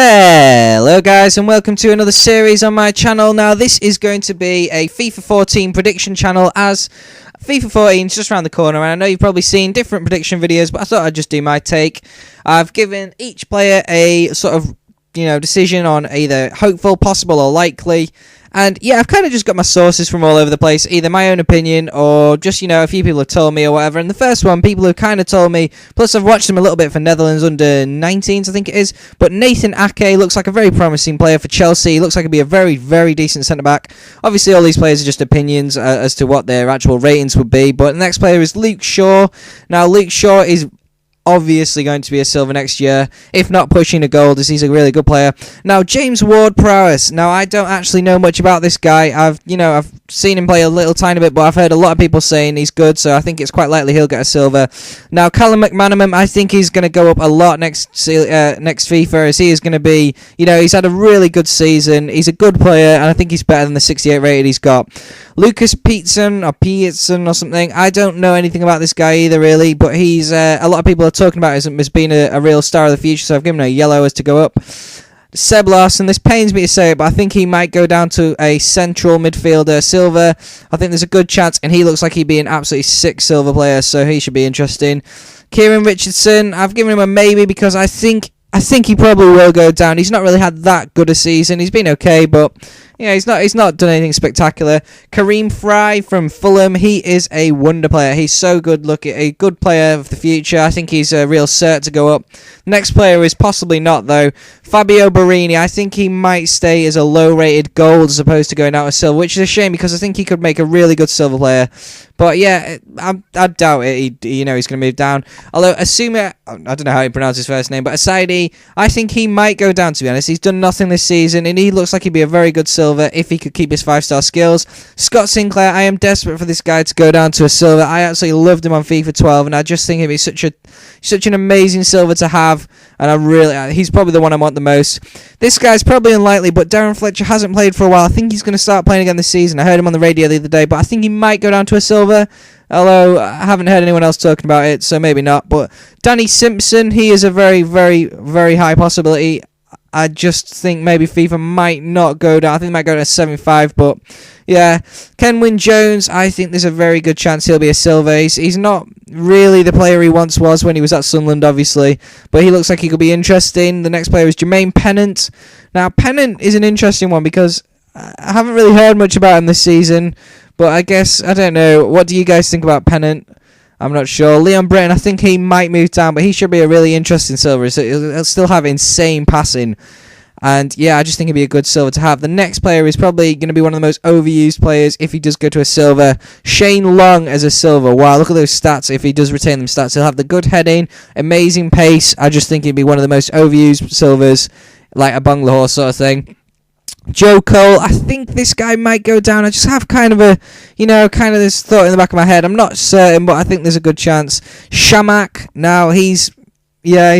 Hello guys, and welcome to another series on my channel. Now this is going to be a FIFA 14 prediction channel, as FIFA 14 is just around the corner, and I know you've probably seen different prediction videos, but I thought I'd just do my take. I've given each player a sort of decision on either hopeful, possible or likely. And yeah, I've kind of just got my sources from all over the place, either my own opinion or just, a few people have told me or whatever. And the first one, people have kind of told me, plus I've watched him a little bit for Netherlands under 19s, I think it is. But Nathan Ake looks like a very promising player for Chelsea. He looks like he'd be a very, very decent centre-back. Obviously, all these players are just opinions as to what their actual ratings would be. But the next player is Luke Shaw. Now, Luke Shaw is obviously going to be a silver next year, if not pushing a gold, as he's a really good player. Now, James Ward-Prowse. Now, I don't actually know much about this guy. I've seen him play a little tiny bit, but I've heard a lot of people saying he's good, so I think it's quite likely he'll get a silver. Now, Callum McManaman, I think he's going to go up a lot next FIFA, as he is going to be, he's had a really good season. He's a good player, and I think he's better than the 68 rated he's got. Lucas Peterson or something. I don't know anything about this guy either, really, but he's a lot of people are talking about him as being a real star of the future, so I've given him a yellow as to go up. Seb Larsson, this pains me to say it, but I think he might go down to a central midfielder silver. I think there's a good chance, and he looks like he'd be an absolutely sick silver player, so he should be interesting. Kieran Richardson, I've given him a maybe because I think he probably will go down. He's not really had that good a season. He's been okay, but he's not done anything spectacular. Kareem Fry from Fulham, he is a wonder player. He's so good looking, a good player of the future. I think he's a real cert to go up. Next player is possibly not, though. Fabio Borini, I think he might stay as a low-rated gold as opposed to going out as silver, which is a shame because I think he could make a really good silver player. But yeah, I doubt it. He's going to move down. Although, Asuma, I don't know how you pronounce his first name, but Asaidi, I think he might go down, to be honest. He's done nothing this season, and he looks like he'd be a very good silver if he could keep his 5-star skills. Scott Sinclair, I am desperate for this guy to go down to a silver. I absolutely loved him on FIFA 12, and I just think he'd be such an amazing silver to have, and he's probably the one I want the most. This guy's probably unlikely, but Darren Fletcher hasn't played for a while. I think he's going to start playing again this season. I heard him on the radio the other day, but I think he might go down to a silver, although I haven't heard anyone else talking about it, so maybe not. But Danny Simpson, he is a very, very, very high possibility. I just think maybe FIFA might not go down. I think it might go to 75, but yeah. Kenwyn Jones, I think there's a very good chance he'll be a silver. He's not really the player he once was when he was at Sunderland, obviously, but he looks like he could be interesting. The next player is Jermaine Pennant. Now, Pennant is an interesting one because I haven't really heard much about him this season, but I don't know. What do you guys think about Pennant? I'm not sure. Leon Britton, I think he might move down, but he should be a really interesting silver. So he'll still have insane passing. And yeah, I just think he'd be a good silver to have. The next player is probably going to be one of the most overused players if he does go to a silver. Shane Long as a silver. Wow, look at those stats. If he does retain them stats, he'll have the good heading, amazing pace. I just think he'd be one of the most overused silvers, like a Bangalore sort of thing. Joe Cole, I think this guy might go down. I just have kind of this thought in the back of my head. I'm not certain, but I think there's a good chance. Shamak, now he's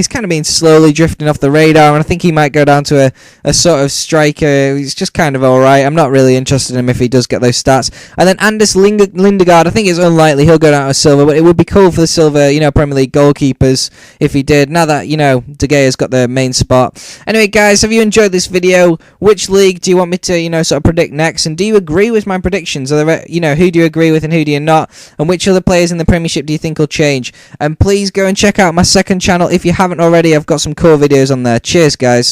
kind of been slowly drifting off the radar, and I think he might go down to a sort of striker. He's just kind of alright. I'm not really interested in him if he does get those stats. And then Anders Lindegaard, I think it's unlikely he'll go down to silver, but it would be cool for the silver, Premier League goalkeepers if he did, now that, De Gea's got the main spot. Anyway, guys, have you enjoyed this video? Which league do you want me to, sort of predict next? And do you agree with my predictions? Are there, who do you agree with and who do you not? And which other players in the Premiership do you think will change? And please go and check out my second channel if you haven't already. I've got some cool videos on there. Cheers, guys.